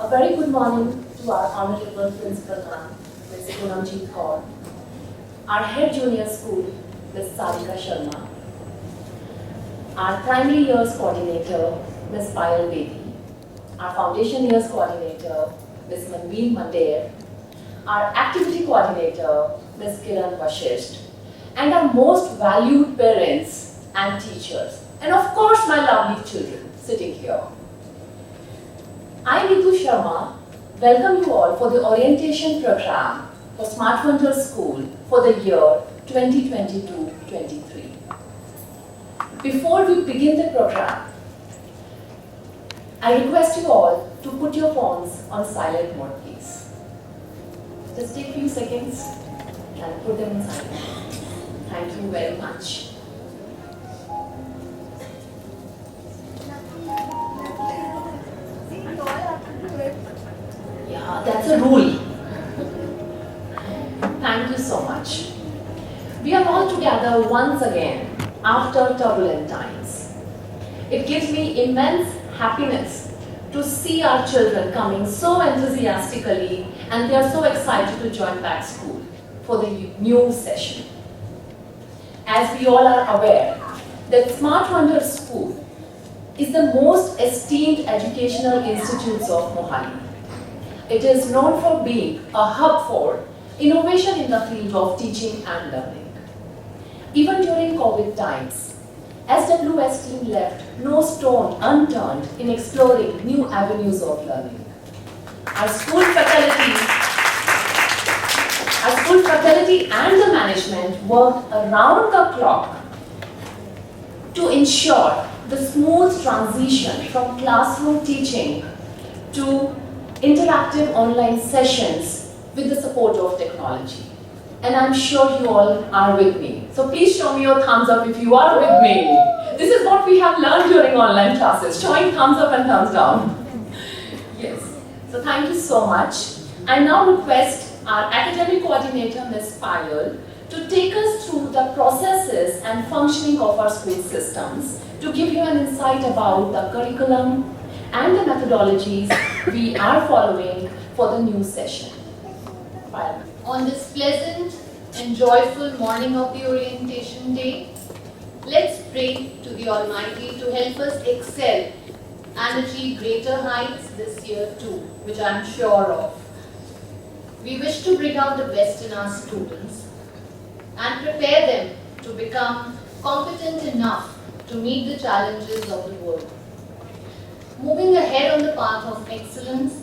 A very good morning to our Honorable Principal Ma'am, Ms. Poonamjeet Kaur, our Head Junior School, Ms. Sarika Sharma, our Primary Years Coordinator, Ms. Payal Bedi, our Foundation Years Coordinator, Ms. Manveen Mandir, our Activity Coordinator, Ms. Kiran Vashisht, and our most valued parents and teachers, and of course my lovely children sitting here. I, Neetu Sharma, welcome you all for the orientation program for Smart Wonder School for the year 2022-23. Before we begin the program, I request you all to put your phones on silent mode, please. Just take a few seconds and put them in silent. Thank you very much. Yeah, that's a rule. Thank you so much. We are all together once again after turbulent times. It gives me immense happiness to see our children coming so enthusiastically, and they are so excited to join back school for the new session. As we all are aware that Smart Wonder School is the most esteemed educational institutes of Mohali. It is known for being a hub for innovation in the field of teaching and learning. Even during COVID times, SWS team left no stone unturned in exploring new avenues of learning. Our school faculty and the management worked around the clock to ensure the smooth transition from classroom teaching to interactive online sessions with the support of technology. And I'm sure you all are with me. So please show me your thumbs up if you are with me. This is what we have learned during online classes, showing thumbs up and thumbs down. Yes. So thank you so much. I now request our academic coordinator, Ms. Payal, to take us through the processes and functioning of our school systems, to give you an insight about the curriculum and the methodologies we are following for the new session. Payal. On this pleasant and joyful morning of the orientation day, let's pray to the Almighty to help us excel and achieve greater heights this year too, which I am sure of. We wish to bring out the best in our students and prepare them to become competent enough to meet the challenges of the world. Moving ahead on the path of excellence,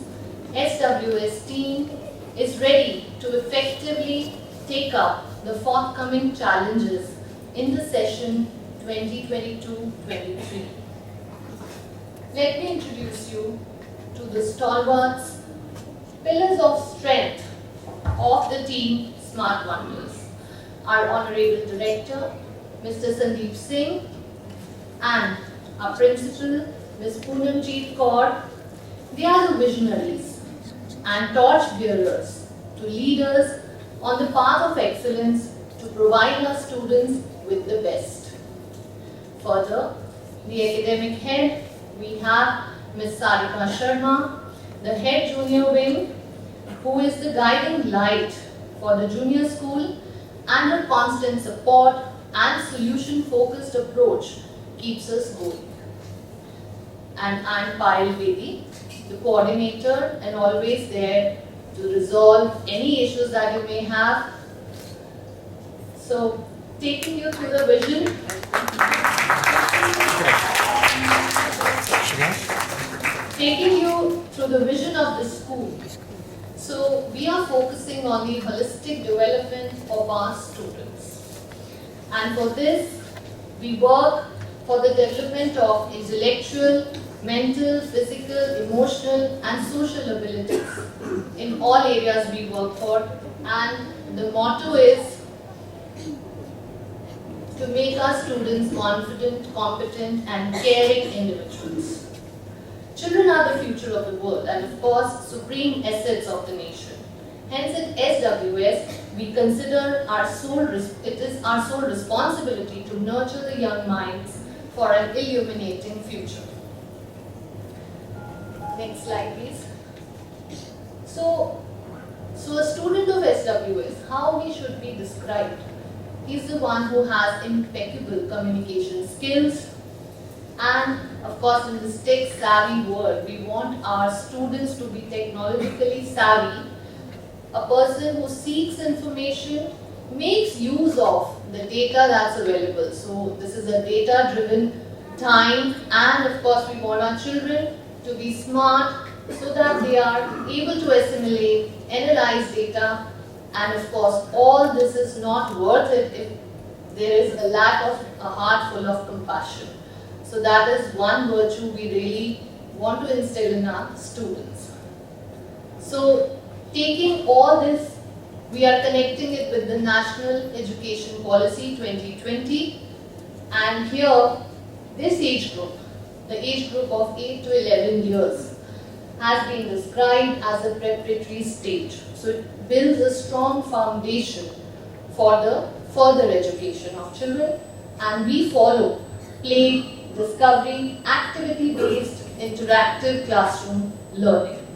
SWS team is ready to effectively take up the forthcoming challenges in the session 2022-23. Let me introduce you to the stalwarts, pillars of strength of the team Smart Wonders. Our Honorable Director, Mr. Sandeep Singh, and our Principal, Ms. Poonamjeet Kaur. They are the visionaries and torch bearers to lead us on the path of excellence to provide our students with the best. Further, the academic head, we have Ms. Sarika Sharma, the head junior wing, who is the guiding light for the junior school, and her constant support and solution-focused approach keeps us going. And I'm Payal Bedi, the coordinator, and always there to resolve any issues that you may have. So, taking you through the vision. Taking you through the vision of the school. So, we are focusing on the holistic development of our students. And for this, we work for the development of intellectual, mental, physical, emotional, and social abilities in all areas we work for. And the motto is to make our students confident, competent, and caring individuals. Children are the future of the world and, of course, supreme assets of the nation. Hence, at SWS, we consider it is our sole responsibility to nurture the young minds for an illuminating future. Next slide, please. So a student of SWS, how he should be described? He's the one who has impeccable communication skills, and of course in this tech savvy world, we want our students to be technologically savvy, a person who seeks information, makes use of the data that's available. So this is a data driven time, and of course we want our children to be smart so that they are able to assimilate, analyze data, and of course all this is not worth it if there is a lack of a heart full of compassion. So that is one virtue we really want to instill in our students. So taking all this, we are connecting it with the National Education Policy 2020, and here this age group, the age group of 8 to 11 years, has been described as a preparatory stage. So it builds a strong foundation for the further education of children, and we follow play, discovery, activity-based interactive classroom learning.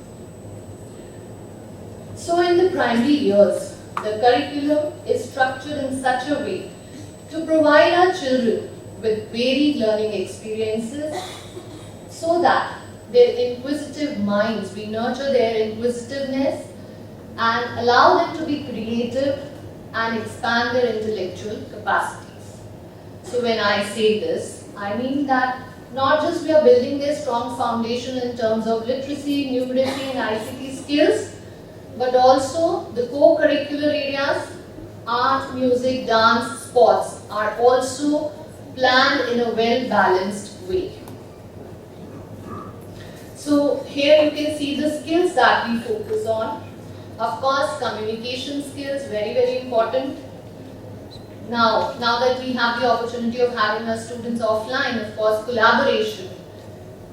So in the primary years, the curriculum is structured in such a way to provide our children with varied learning experiences so that their inquisitive minds, we nurture their inquisitiveness and allow them to be creative and expand their intellectual capacities. So when I say this, I mean that not just we are building their strong foundation in terms of literacy, numeracy and ICT skills, but also the co-curricular areas, art, music, dance, sports are also planned in a well-balanced way. So here you can see the skills that we focus on. Of course, communication skills, very, very important. Now that we have the opportunity of having our students offline, of course, collaboration.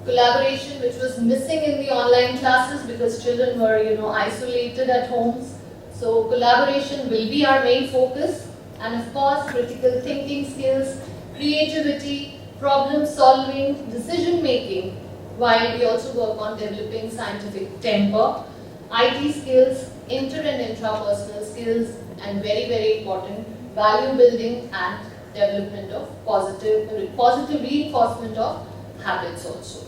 Collaboration which was missing in the online classes because children were, isolated at homes. So collaboration will be our main focus, and of course, critical thinking skills, creativity, problem solving, decision making, while we also work on developing scientific temper, IT skills, inter and intrapersonal skills, and very, very important, value building and development of positive reinforcement of habits also.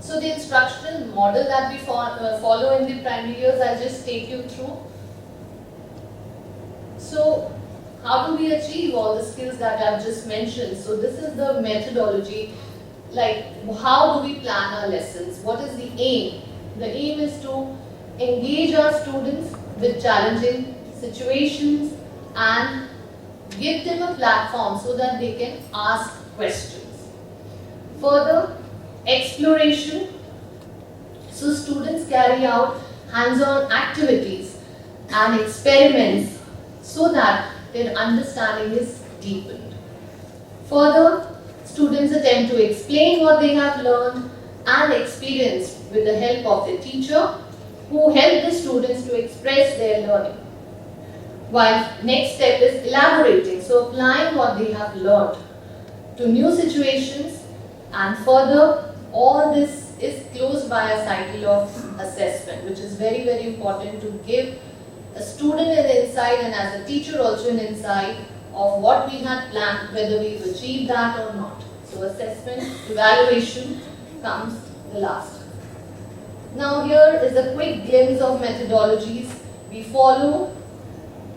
So the instructional model that we follow in the primary years, I'll just take you through. So how do we achieve all the skills that I've just mentioned? So this is the methodology, like how do we plan our lessons? What is the aim? The aim is to engage our students with challenging situations and give them a platform so that they can ask questions. Further, exploration. So students carry out hands-on activities and experiments so that their understanding is deepened. Further, students attempt to explain what they have learned and experienced with the help of the teacher who help the students to express their learning. While next step is elaborating, so applying what they have learned to new situations, and further all this is closed by a cycle of assessment, which is very, very important to give a student an insight and as a teacher also an insight of what we had planned, whether we've achieved that or not. So assessment, evaluation comes the last. Now here is a quick glimpse of methodologies we follow.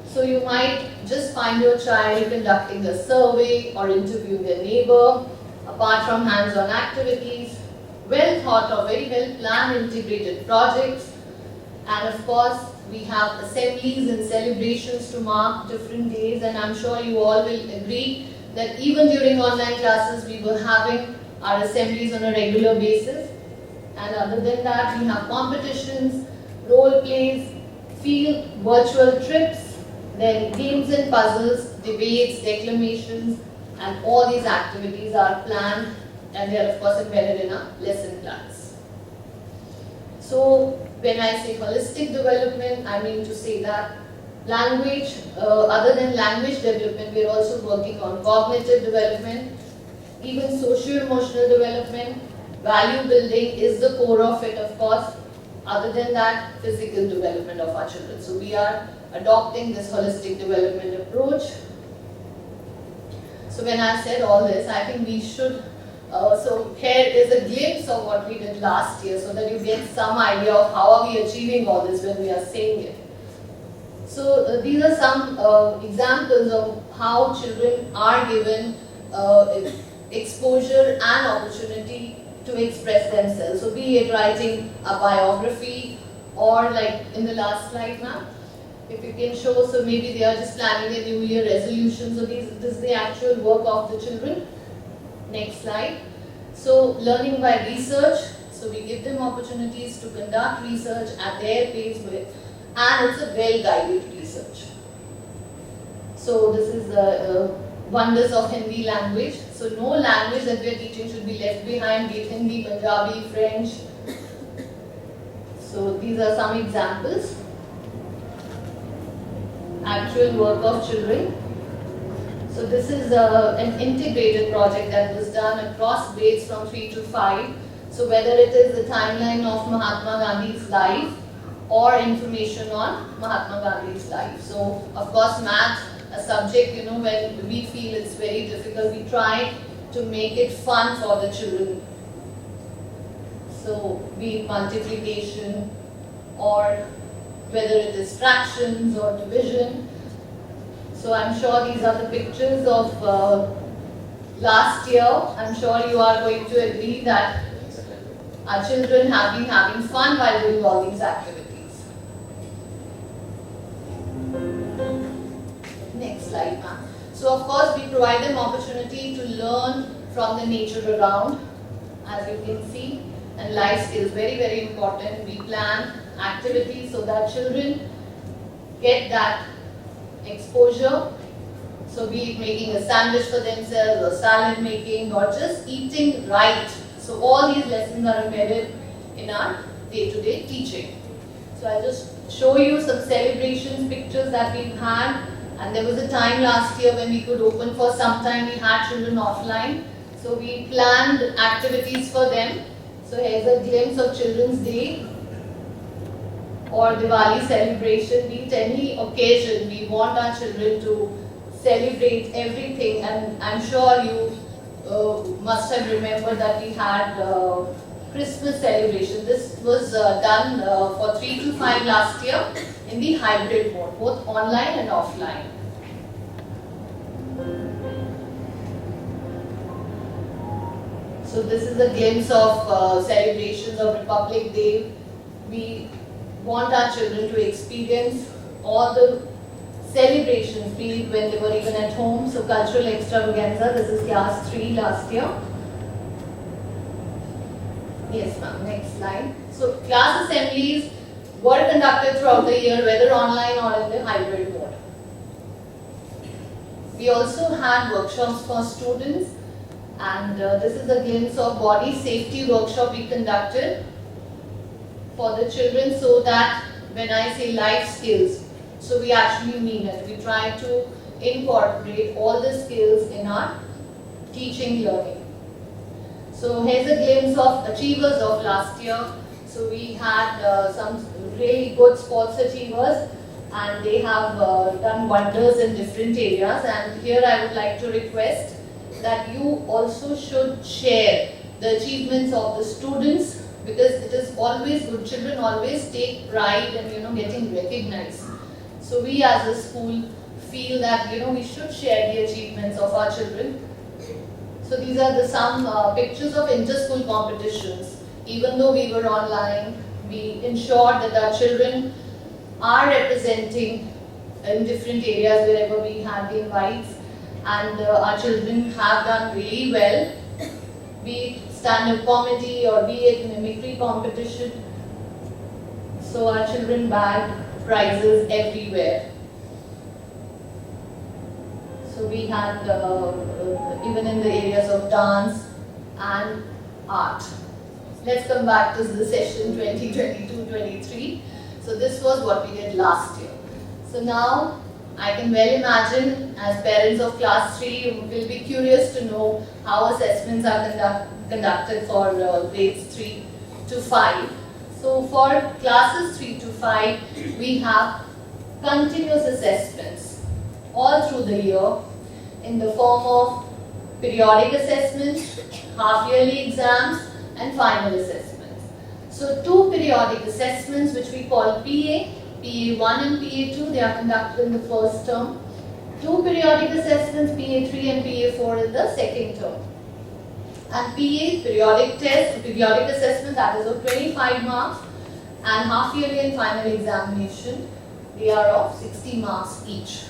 So you might just find your child conducting a survey or interviewing a neighbor, apart from hands-on activities, well thought of, very well planned integrated projects, and of course we have assemblies and celebrations to mark different days, and I'm sure you all will agree that even during online classes we were having our assemblies on a regular basis. And other than that, we have competitions, role plays, field virtual trips, then games and puzzles, debates, declamations, and all these activities are planned and they are of course embedded in our lesson plans. So when I say holistic development, I mean to say that language, other than language development, we are also working on cognitive development, even socio-emotional development. Value building is the core of it, of course. Other than that, physical development of our children. So we are adopting this holistic development approach. So when I said all this, I think we should, so here is a glimpse of what we did last year so that you get some idea of how are we achieving all this when we are saying it. So these are some examples of how children are given exposure and opportunity to express themselves. So be it writing a biography or like in the last slide now, if you can show, so maybe they are just planning a new year resolution. So this is the actual work of the children. Next slide. So learning by research. So we give them opportunities to conduct research at their pace and it's a well-guided research. So this is the wonders of Hindi language. So no language that we are teaching should be left behind, be it Hindi, Punjabi, French. So these are some examples. Actual work of children. So this is an integrated project that was done across grades from 3 to 5. So whether it is the timeline of Mahatma Gandhi's life or information on Mahatma Gandhi's life. So of course math, a subject, you know, when we feel it's very difficult, we try to make it fun for the children. So be it multiplication or whether it is fractions or division. So I'm sure these are the pictures of last year. I'm sure you are going to agree that our children have been having fun while doing all these activities. Next slide, ma'am. So of course we provide them opportunity to learn from the nature around, as you can see, and life skills, very, very important. We plan activities so that children get that exposure. So be it making a sandwich for themselves or salad making or just eating right. So all these lessons are embedded in our day-to-day teaching. So I'll just show you some celebrations pictures that we've had. And there was a time last year when we could open for some time. We had children offline. So we planned activities for them. So here's a glimpse of Children's Day or Diwali celebration. Be it any occasion, we want our children to celebrate everything. And I'm sure you must have remembered that we had Christmas celebration. This was done for 3 to 5 last year in the hybrid mode, both online and offline. So this is a glimpse of celebrations of Republic Day. We want our children to experience all the celebrations, be it when they were even at home. So cultural extravaganza, this is class 3 last year. Yes ma'am, next slide. So class assemblies were conducted throughout the year, whether online or in the hybrid mode. We also had workshops for students, and this is a glimpse of body safety workshop we conducted for the children, so that when I say life skills, so we actually mean it. We try to incorporate all the skills in our teaching learning. So here's a glimpse of achievers of last year. So we had some really good sports achievers, and they have done wonders in different areas. And here I would like to request that you also should share the achievements of the students, because it is always good. Children always take pride in getting recognized. So we as a school feel that we should share the achievements of our children. So these are some pictures of inter-school competitions. Even though we were online, we ensured that our children are representing in different areas wherever we had the invites, and our children have done really well, be it stand-up comedy or be it mimicry competition. So our children bagged prizes everywhere. So we had even in the areas of dance and art. Let's come back to the session 2022-23. So this was what we did last year. So now I can well imagine, as parents of class 3, you will be curious to know how assessments are conducted for grades 3 to 5. So for classes 3 to 5, we have continuous assessments all through the year in the form of periodic assessments, half-yearly exams, and final assessments. So 2 periodic assessments which we call PA1 and PA2, they are conducted in the first term. 2 periodic assessments, PA3 and PA4 in the second term. And PA, periodic test, periodic assessment, that is of 25 marks, and half-yearly and final examination, they are of 60 marks each.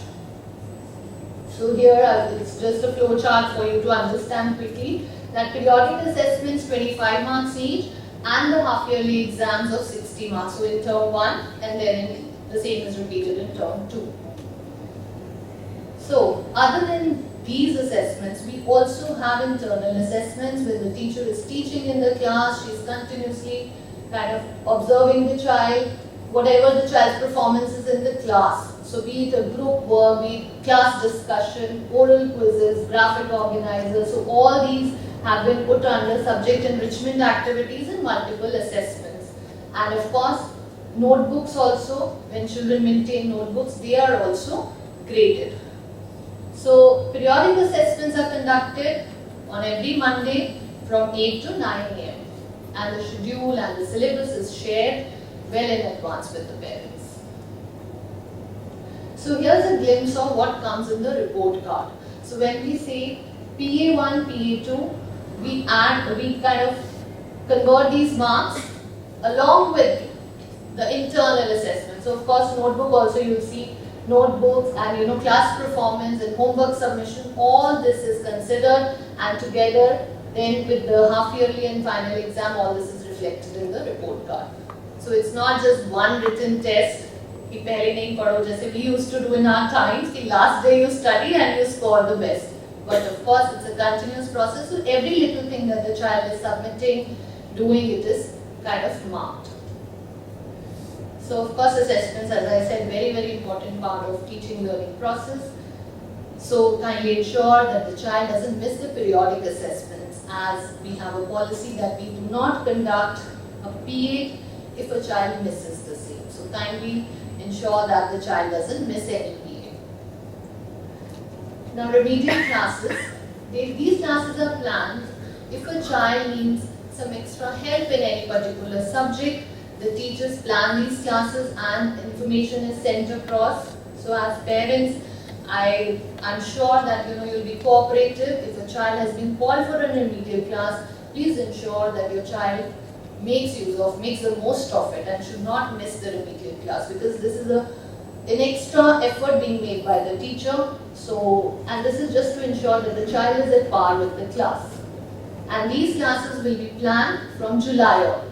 So here it's just a flow chart for you to understand quickly that periodic assessments 25 marks each and the half-yearly exams of 60 marks. So in term 1 and then the same is repeated in term 2. So other than these assessments, we also have internal assessments where the teacher is teaching in the class, she is continuously kind of observing the child, whatever the child's performance is in the class. So be it a group work, be it class discussion, oral quizzes, graphic organizers, so all these have been put under subject enrichment activities and multiple assessments. And of course, notebooks also, when children maintain notebooks, they are also graded. So periodic assessments are conducted on every Monday from 8 to 9 am. And the schedule and the syllabus is shared well in advance with the parents. So here's a glimpse of what comes in the report card. So when we say PA1, PA2, we kind of convert these marks along with the internal assessment. So of course notebook also you'll see notebooks and class performance and homework submission, all this is considered, and together then with the half yearly and final exam, all this is reflected in the report card. So it's not just one written test कि पहले नहीं पढ़ो जैसे we used to do in our times कि last day you study and you score the best. But of course it's a continuous process, so every little thing that the child is submitting, doing, it is kind of marked. So of course assessments, as I said, very important part of teaching learning process. So kindly ensure that the child doesn't miss the periodic assessments, as we have a policy that we do not conduct a PA if a child misses the same. So kindly ensure that the child doesn't miss any PA. Now remedial classes, these classes are planned if a child needs some extra help in any particular subject. The teachers plan these classes and information is sent across. So as parents, I'm sure that you'll be cooperative. If a child has been called for a remedial class, please ensure that your child makes the most of it and should not miss the remedial class, because this is an extra effort being made by the teacher. So, and this is just to ensure that the child is at par with the class. And these classes will be planned from July onwards.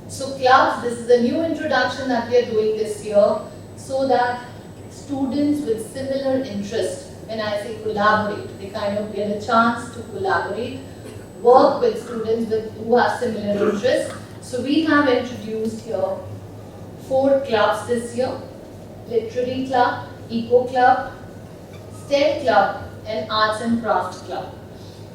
So clubs, this is a new introduction that we are doing this year, so that students with similar interest, when I say collaborate, they kind of get a chance to collaborate, work with students who have similar interests. So we have introduced here 4 clubs this year: Literary Club, Eco Club, STEM Club, and Arts and Craft Club.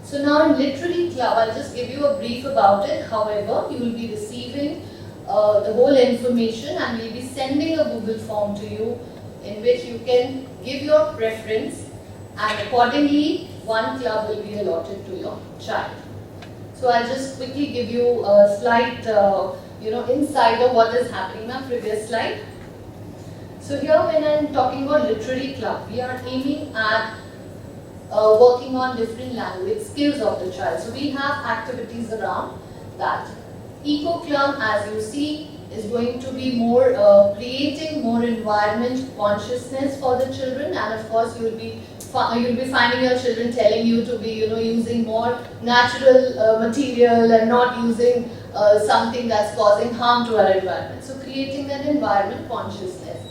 So now in Literary Club, I'll just give you a brief about it. However, you will be receiving the whole information, and we'll be sending a Google form to you in which you can give your preference, and accordingly one club will be allotted to your child. So I'll just quickly give you a slight insight of what is happening. My previous slide. So here when I'm talking about Literary Club, we are aiming at working on different language skills of the child. So we have activities around that. Eco Club, as you see, is going to be more creating more environment consciousness for the children, and of course you'll be finding your children telling you to be using more natural material and not using something that's causing harm to our environment. So creating that environment consciousness.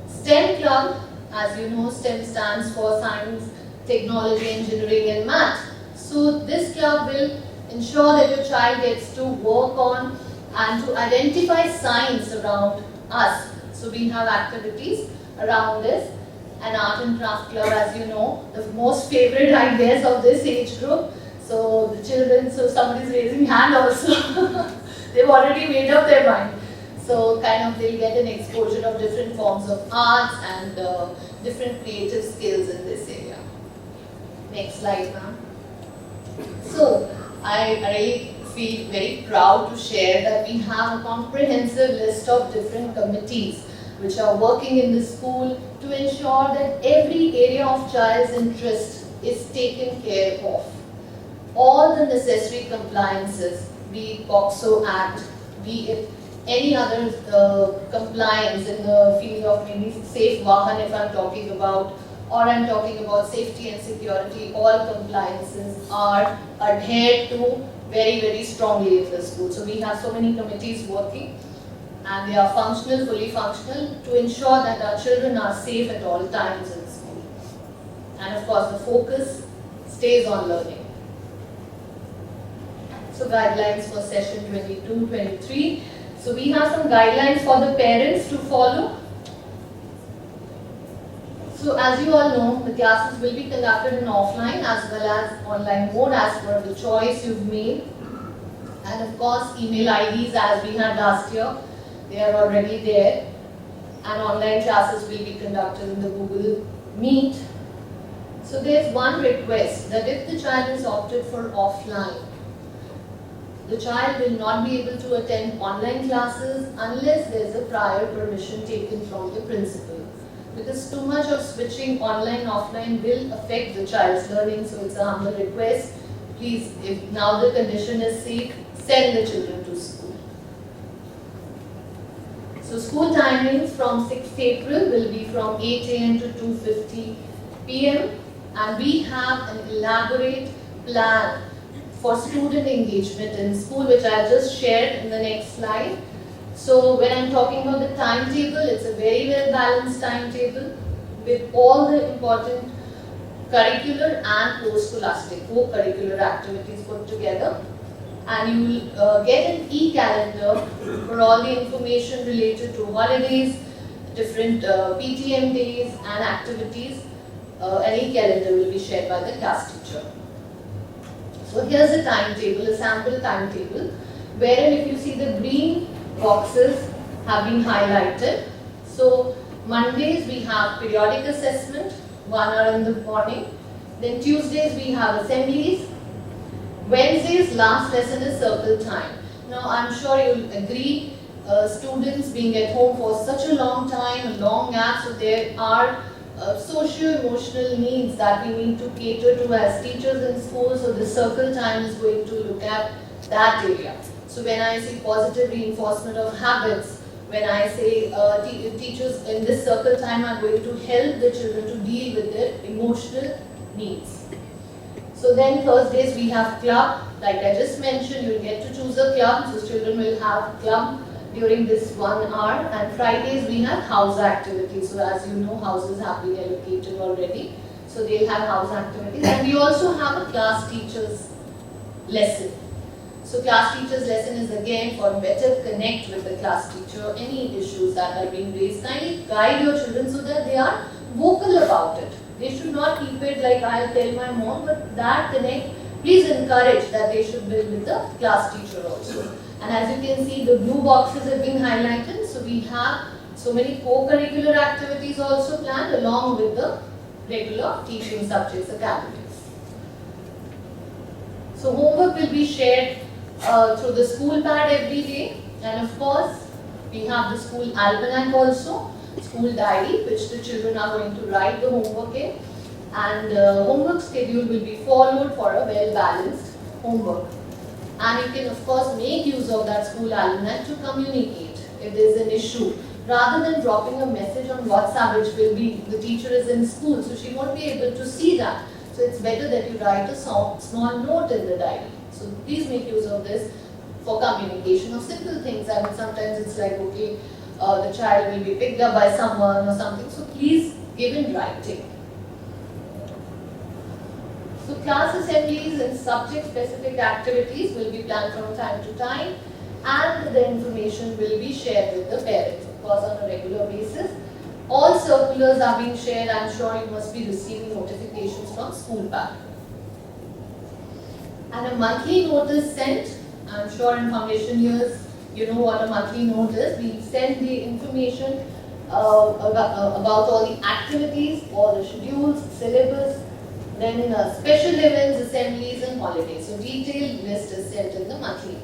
STEM Club, as you know, STEM stands for science, technology, engineering and math. So this club will ensure that your child gets to work on and to identify science around us. So we have activities around this. And Art and Craft Club, as you know, the most favorite, I guess, of this age group. So the children, so somebody's raising hand also. they've already made up their mind. So kind of they'll get an exposure of different forms of arts and different creative skills in this area. Next slide, ma'am. So I really feel very proud to share that we have a comprehensive list of different committees which are working in the school to ensure that every area of child's interest is taken care of. All the necessary compliances, be it POCSO Act, be it any other compliance in the field of maybe Safe Vahan if I'm talking about, or I'm talking about safety and security, all compliances are adhered to very, very strongly in the school. So we have so many committees working and they are functional, fully functional to ensure that our children are safe at all times in school. And of course the focus stays on learning. So guidelines for session 22-23. So we have some guidelines for the parents to follow. So as you all know, the classes will be conducted in offline as well as online mode as per the choice you've made. And of course, email IDs as we had last year, they are already there. And online classes will be conducted in the Google Meet. So there's one request that if the child is opted for offline, the child will not be able to attend online classes unless there's a prior permission taken from the principal. Because too much of switching online offline will affect the child's learning, so it's a humble request. Please, if now the condition is safe, send the children to school. So school timings from 6th April will be from 8 AM to 2:50 PM, and we have an elaborate plan for student engagement in school, which I just shared in the next slide. So when I'm talking about the timetable, it's a very well balanced timetable with all the important curricular and post-scholastic co-curricular activities put together. And you will get an e-calendar for all the information related to holidays, different PTM days and activities. An e-calendar will be shared by the class teacher. So here's a timetable, a sample timetable, wherein if you see the green boxes have been highlighted. So Mondays we have periodic assessment, 1 hour in the morning. Then Tuesdays we have assemblies. Wednesdays last lesson is circle time. Now I'm sure you'll agree, students being at home for such a long time, a long gap, so there are socio-emotional needs that we need to cater to as teachers in school. So the circle time is going to look at that area. So when I say positive reinforcement of habits, when I say teachers in this circle time are going to help the children to deal with their emotional needs. So then Thursdays we have club, like I just mentioned, you'll get to choose a club, so children will have club during this 1 hour. And Fridays we have house activities, so as you know, houses have been allocated already, so they'll have house activities. And we also have a class teachers lesson. So class teacher's lesson is again for better connect with the class teacher, any issues that are being raised, kindly guide your children so that they are vocal about it. They should not keep it like I'll tell my mom, but that connect, please encourage that they should build with the class teacher also. And as you can see, the blue boxes have been highlighted, so we have so many co-curricular activities also planned along with the regular teaching subjects, academics. So homework will be shared through the school pad every day, and of course we have the school almanac also, school diary, which the children are going to write the homework in, and homework schedule will be followed for a well balanced homework. And you can of course make use of that school almanac to communicate if there is an issue, rather than dropping a message on WhatsApp, which will be, the teacher is in school so she won't be able to see that. So it's better that you write a small note in the diary. So please make use of this for communication of simple things. I mean, sometimes it's like, okay, the child will be picked up by someone or something. So please give in writing. So class assemblies and subject-specific activities will be planned from time to time, and the information will be shared with the parents, of course, on a regular basis. All circulars are being shared. I'm sure you must be receiving notifications from school pad. And a monthly notice sent. I'm sure in foundation years you know what a monthly note is. We send the information about all the activities, all the schedules, syllabus, then special events, assemblies and holidays. So detailed list is sent in the monthly note.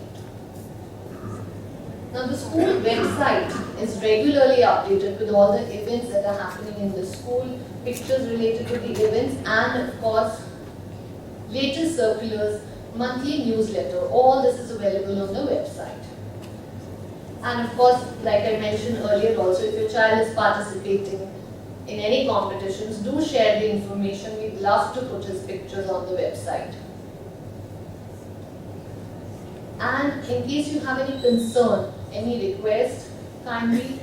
Now the school website is regularly updated with all the events that are happening in the school, pictures related to the events, and of course latest circulars, monthly newsletter. All this is available on the website. And of course, like I mentioned earlier also, if your child is participating in any competitions, do share the information. We'd love to put his pictures on the website. And in case you have any concern, any request, kindly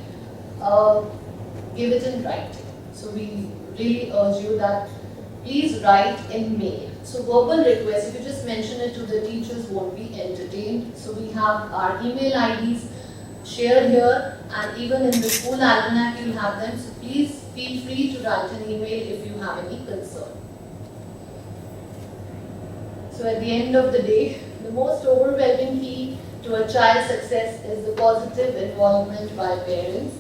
give it in writing. So we really urge you that please write in mail. So verbal requests, if you just mention it to the teachers, won't be entertained. So we have our email IDs shared here, and even in the school almanac you'll have them. So please feel free to write an email if you have any concern. So at the end of the day, the most overwhelming key to a child's success is the positive involvement by parents.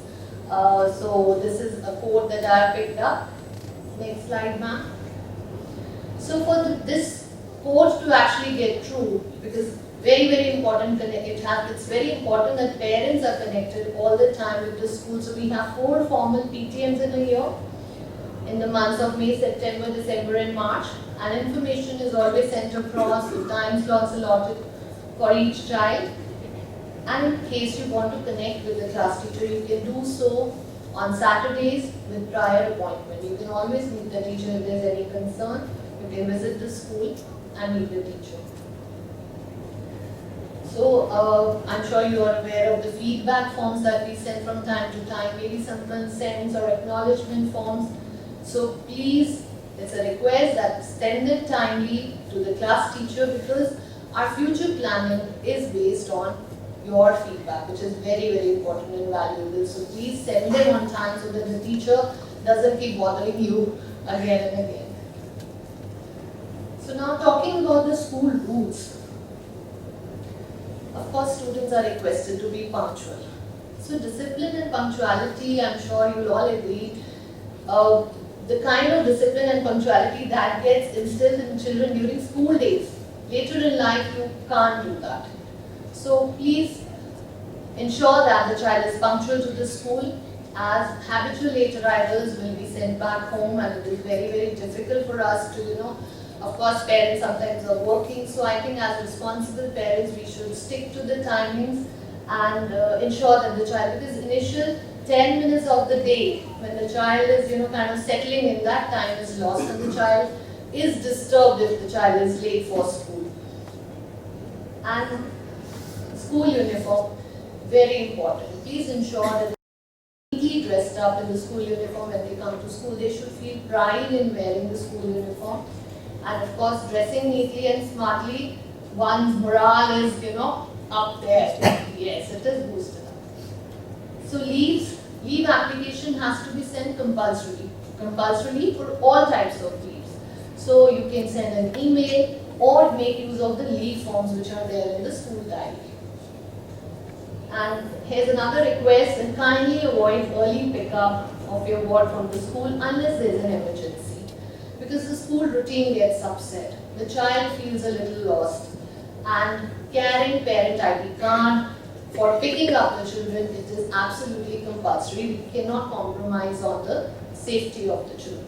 So this is a quote that I picked up. Next slide, ma'am. So for this quote to actually get true, because very important, it's very important that parents are connected all the time with the school. So we have 4 formal PTMs in a year, in the months of May, September, December and March, and information is always sent across with time slots allotted for each child. And in case you want to connect with the class teacher, you can do so on Saturdays with prior appointment. You can always meet the teacher if there is any concern. You can visit the school and meet the teacher. So I'm sure you are aware of the feedback forms that we send from time to time, maybe some consents or acknowledgement forms. So please, it's a request that send it timely to the class teacher, because our future planning is based on your feedback, which is very important and valuable. So please send them on time so that the teacher doesn't keep bothering you again and again. So now talking about the school rules. Of course, students are requested to be punctual. So discipline and punctuality, I'm sure you'll all agree, the kind of discipline and punctuality that gets instilled in children during school days. Later in life, you can't do that. So please ensure that the child is punctual to the school, as habitual late arrivals will be sent back home, and it is very difficult for us to, of course parents sometimes are working. So I think as responsible parents, we should stick to the timings and ensure that the child, because initial 10 minutes of the day when the child is kind of settling in, that time is lost and the child is disturbed if the child is late for school. And school uniform, very important. Please ensure that they are neatly dressed up in the school uniform when they come to school. They should feel pride in wearing the school uniform. And of course, dressing neatly and smartly, one's morale is, up there. Yes, it is boosted up. So leave application has to be sent compulsorily for all types of leaves. So you can send an email or make use of the leave forms which are there in the school diary. And here's another request, and kindly avoid early pickup of your ward from the school unless there is an emergency, because the school routine gets upset. The child feels a little lost, and carrying parent ID card for picking up the children, it is absolutely compulsory. We cannot compromise on the safety of the children.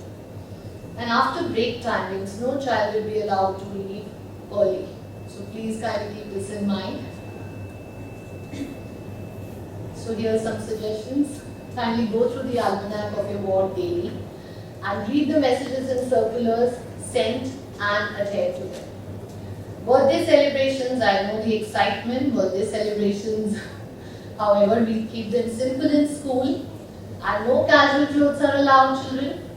And after break timings, no child will be allowed to leave early. So please kindly keep this in mind. So here are some suggestions. Kindly go through the almanac of your ward daily and read the messages and circulars sent and adhere to them. Birthday celebrations, I know the excitement, birthday celebrations, however, we keep them simple in school, and no casual clothes are allowed, children.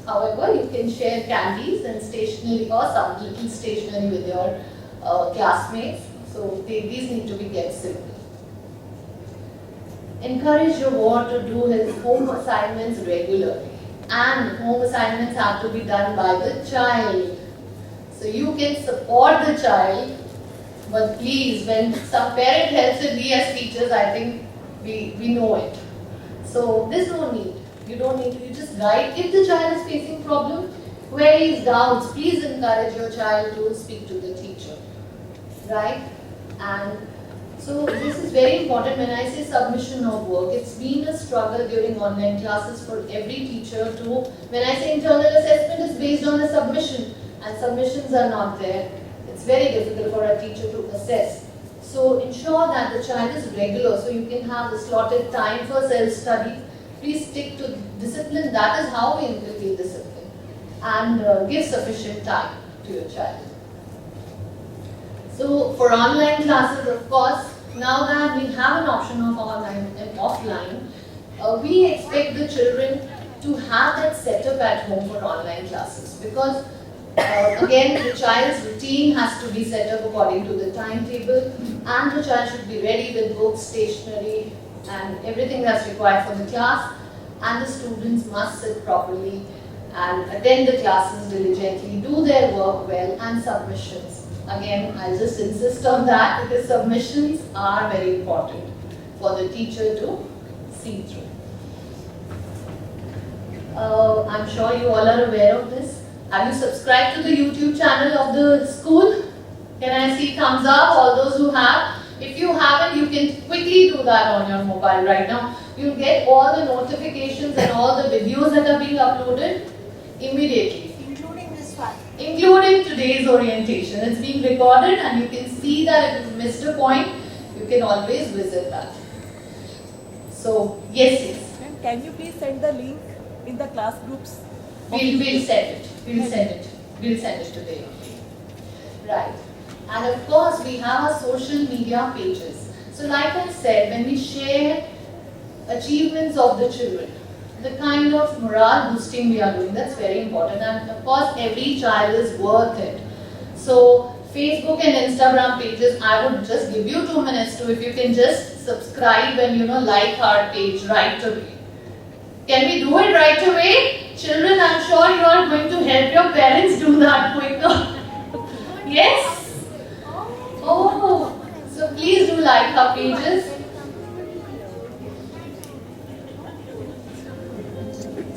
However, you can share candies and stationery or some little stationery with your classmates. So these need to be kept simple. Encourage your ward to do his home assignments regularly, and home assignments have to be done by the child. So you can support the child But please, when some parent helps it, we as teachers, I think we know it. So there's no need. You don't need to, you just guide. If the child is facing problem, queries, doubts, please encourage your child to speak to the teacher. Right? And so this is very important. When I say submission of work, it's been a struggle during online classes for every teacher to, when I say internal assessment is based on a submission and submissions are not there, it's very difficult for a teacher to assess. So ensure that the child is regular, so you can have the slotted time for self-study. Please stick to discipline. That is how we inculcate discipline. And give sufficient time to your child. So for online classes, of course, now that we have an option of online and offline, we expect the children to have that setup at home for online classes, because again, the child's routine has to be set up according to the timetable, and the child should be ready with books, stationery, and everything that's required for the class. And the students must sit properly and attend the classes diligently, do their work well, and submissions. Again, I'll just insist on that, because submissions are very important for the teacher to see through. I'm sure you all are aware of this. Have you subscribed to the YouTube channel of the school? Can I see thumbs up, all those who have? If you haven't, you can quickly do that on your mobile right now. You'll get all the notifications and all the videos that are being uploaded immediately. Including this one. Including today's orientation. It's being recorded, and you can see that if you missed a point, you can always visit that. So, yes. And can you please send the link in the class groups? We'll send it. We'll send it today. Right. And of course, we have our social media pages. So like I said, when we share achievements of the children, the kind of morale boosting we are doing, that's very important. And of course, every child is worth it. So Facebook and Instagram pages, I would just give you 2 minutes to, if you can just subscribe and like our page right away. Can we do it right away? Children, I'm sure you are going to help your parents do that quicker. Yes? Oh, so please do like our pages.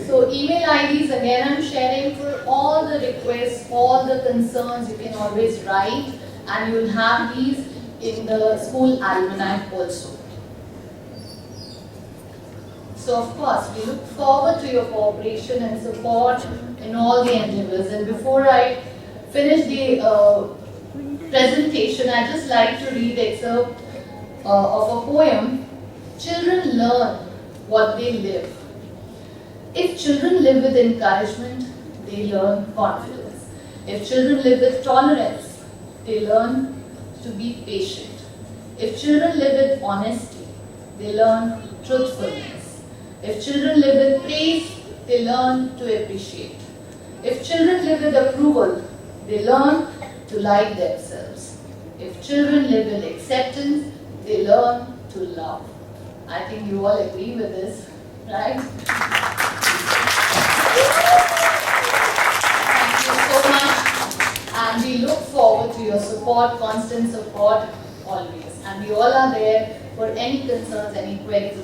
So email IDs again I'm sharing for all the requests, all the concerns, you can always write, and you'll have these in the school almanac also. So of course, we look forward to your cooperation and support in all the endeavors. And before I finish the presentation, I'd just like to read an excerpt of a poem. Children learn what they live. If children live with encouragement, they learn confidence. If children live with tolerance, they learn to be patient. If children live with honesty, they learn truthfulness. If children live with praise, they learn to appreciate. If children live with approval, they learn to like themselves. If children live with acceptance, they learn to love. I think you all agree with this, right? Thank you so much. And we look forward to your support, constant support, always. And we all are there for any concerns, any queries,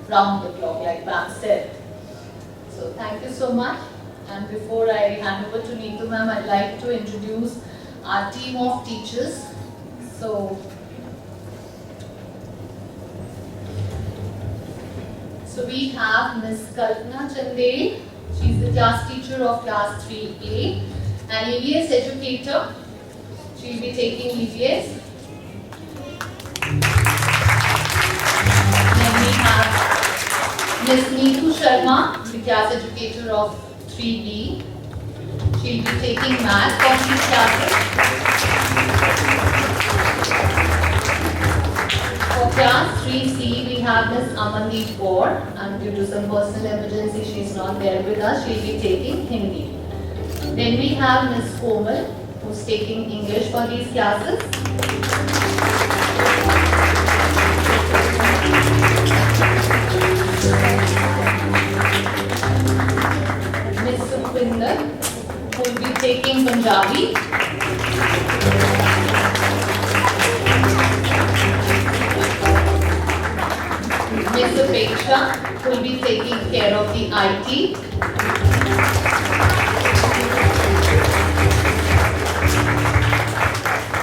round the clock, like Pam said. So thank you so much. And before I hand over to Neetu ma'am, I'd like to introduce our team of teachers. So we have Ms. Kalpana Chandel. She's the class teacher of class 3A, an EVS educator. She'll be taking EVS. Then we have Ms. Neetu Sharma, the class educator of 3B. She'll be taking math for these classes. For class 3C, we have Ms. Amandeep Kaur, and due to some personal emergency, she is not there with us. She'll be taking Hindi. Then we have Ms. Komal, who's taking English for these classes. Ms. Sukhwinder, who will be taking Punjabi. Miss Apeksha, who will be taking care of the IT.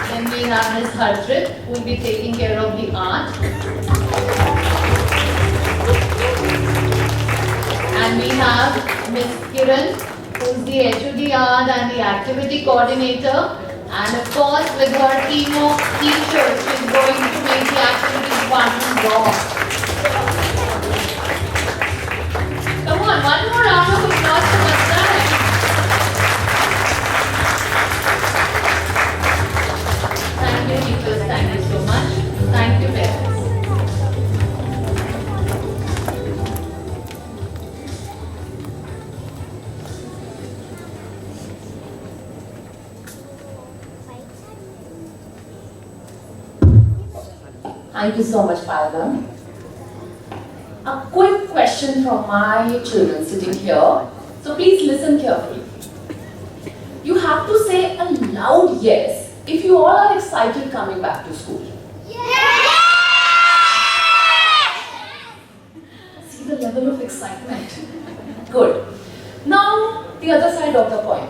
Then we have Miss Harpreet, who will be taking care of the art. And we have Miss Kiran, who is the HOD art and the activity coordinator. And of course, with her team of teachers, she is going to make the activity department rock. Come on, one more round of applause for Mastan. Thank you, teachers. Thank you so much. Thank you, parents. Thank you so much, Pallav. A quick question from my children sitting here. So please listen carefully. You have to say a loud yes if you all are excited coming back to school. See the level of excitement. Good. Now, the other side of the coin.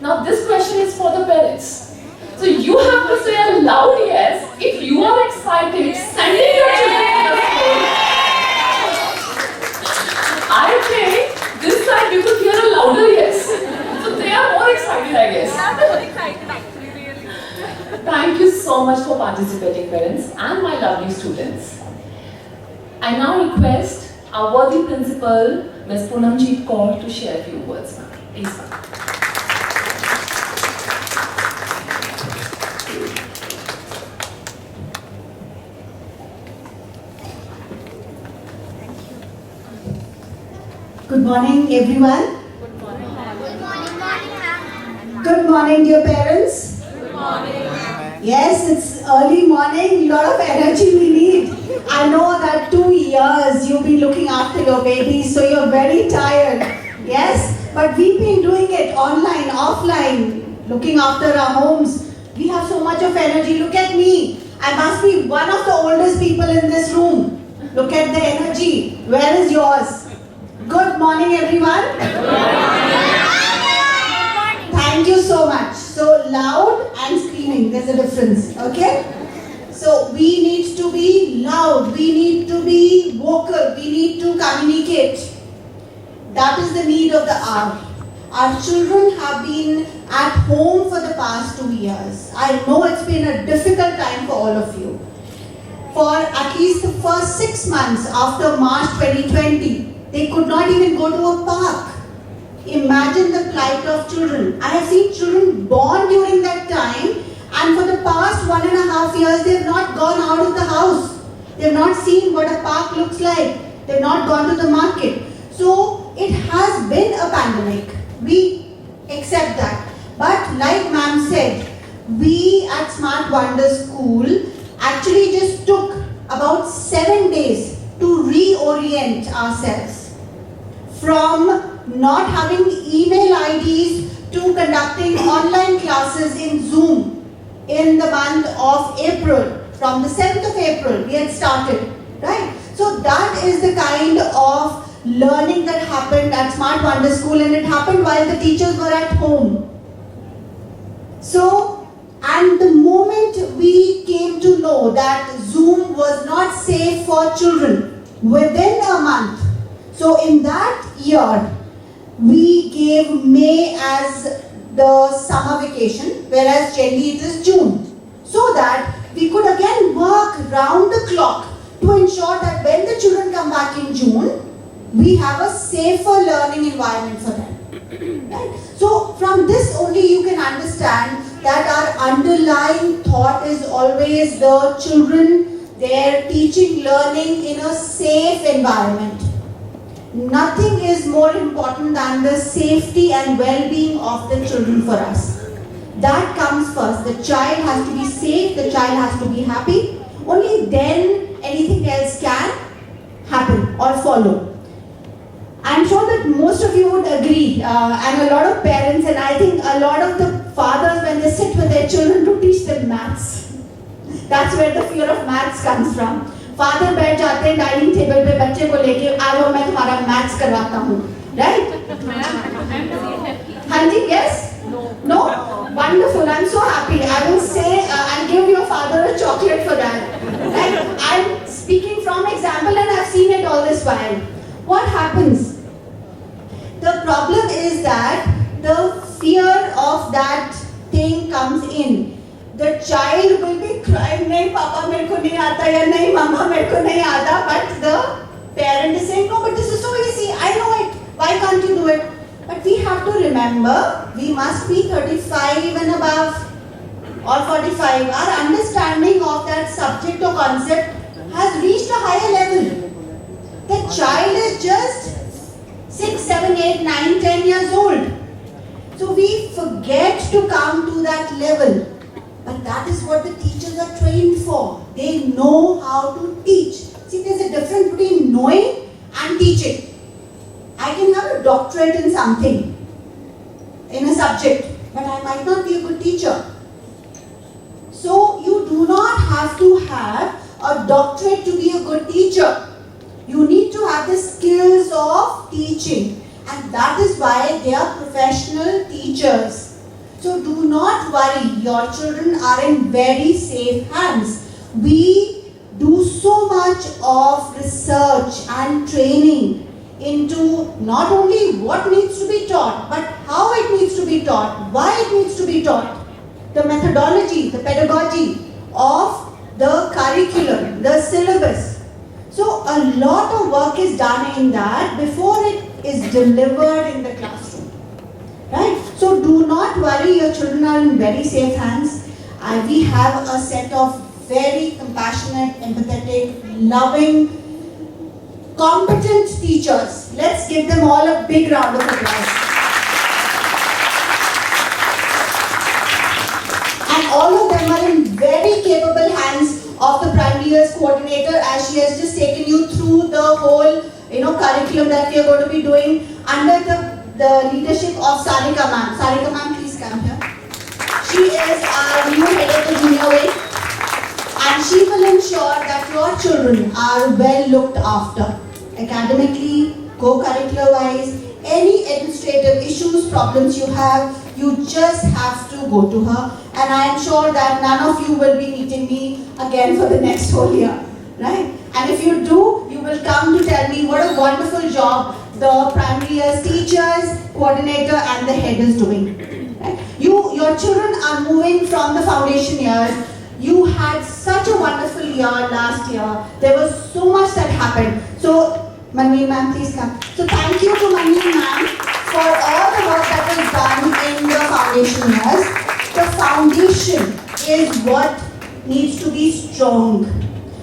Now, this question is for the parents. So you have to say a loud yes if you are excited sending your children to the school. I think this side you could hear a louder yes. So they are more excited, I guess. I'm more excited actually, really. Thank you so much for participating, parents and my lovely students. I now request our worthy principal, Ms. Poonamjeet Kaur, to share a few words, ma'am. Please, ma'am. Good morning, everyone. Good morning. Good morning, dear parents. Good morning. Yes, it's early morning, lot of energy we need. I know that 2 years you've been looking after your babies, so you're very tired. Yes, but we've been doing it online, offline, looking after our homes. We have so much of energy. Look at me. I must be one of the oldest people in this room. Look at the energy. Where is yours? Good morning, everyone. Thank you so much. So loud and screaming, there's a difference, okay? So we need to be loud, we need to be vocal, we need to communicate. That is the need of the hour. Our children have been at home for the past 2 years. I know it's been a difficult time for all of you. For at least the first 6 months after March 2020, they could not even go to a park. Imagine the plight of children. I have seen children born during that time, and for the past 1.5 years, they have not gone out of the house. They have not seen what a park looks like. They have not gone to the market. So it has been a pandemic. We accept that. But like ma'am said, we at Smart Wonder School actually just took about 7 days to reorient ourselves. From not having email IDs to conducting online classes in Zoom in the month of April. From the 7th of April, we had started, right? So that is the kind of learning that happened at Smart Wonder School, and it happened while the teachers were at home. So, and the moment we came to know that Zoom was not safe for children, within a month, so in that year, we gave May as the summer vacation, whereas generally it is June. So that we could again work round the clock to ensure that when the children come back in June, we have a safer learning environment for them. Right? So from this only you can understand that our underlying thought is always the children, their teaching, learning in a safe environment. Nothing is more important than the safety and well-being of the children for us. That comes first. The child has to be safe, the child has to be happy. Only then anything else can happen or follow. I'm sure that most of you would agree, and a lot of parents, and I think a lot of the fathers, when they sit with their children to teach them maths, that's where the fear of maths comes from. Father बैठ जाते हैं dining table पे relax करवाता हूँ, right? हाँ जी, yes? No? Wonderful, I'm so happy. I will say, I'll give your father a chocolate for that. Right? I'm speaking from example and I've seen it all this while. What happens? The problem is that the fear of that thing comes in. The child will be crying, nahi papa mere ko nahi aata, ya nahi mama mere ko nahi aata, but the parent is saying, no, but this is so easy, I know it, why can't you do it? But we have to remember, we must be 35 and above or 45. Our understanding of that subject or concept has reached a higher level. The child is just 6, 7, 8, 9, 10 years old. So we forget to come to that level. But that is what the teachers are trained for. They know how to teach. See, there's a difference between knowing and teaching. I can have a doctorate in something, in a subject, but I might not be a good teacher. So you do not have to have a doctorate to be a good teacher. You need to have the skills of teaching, and that is why they are professional teachers. So do not worry, your children are in very safe hands. We do so much of research and training into not only what needs to be taught, but how it needs to be taught, why it needs to be taught, the methodology, the pedagogy of the curriculum, the syllabus. So a lot of work is done in that before it is delivered in the classroom. Right? So do not worry, your children are in very safe hands. We have a set of very compassionate, empathetic, loving, competent teachers. Let's give them all a big round of applause. And all of them are in very capable hands of the primary years coordinator, as she has just taken you through the whole curriculum that we are going to be doing under the leadership of Sarika ma'am. Sarika ma'am, please come here. She is our new head of the junior wing, and she will ensure that your children are well looked after. Academically, co-curricular wise, any administrative issues, problems you have, you just have to go to her. And I am sure that none of you will be meeting me again for the next whole year, right? And if you do, you will come to tell me what a wonderful job the primary years teachers, coordinator and the head is doing. Right? Your children are moving from the foundation years. You had such a wonderful year last year. There was so much that happened. So, Manveen ma'am, please come. So thank you to Manveen ma'am for all the work that was done in the foundation years. The foundation is what needs to be strong.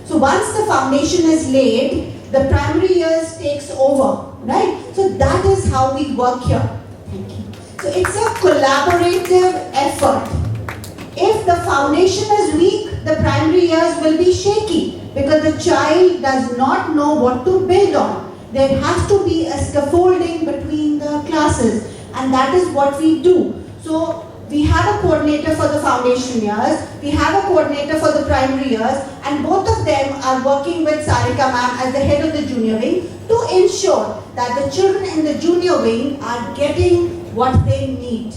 So once the foundation is laid, the primary years takes over, right? So that is how we work here. Thank you. So it's a collaborative effort. If the foundation is weak, the primary years will be shaky because the child does not know what to build on. There has to be a scaffolding between the classes, and that is what we do. So we have a coordinator for the foundation years, we have a coordinator for the primary years, and both of them are working with Sarika ma'am as the head of the junior wing to ensure that the children in the junior wing are getting what they need.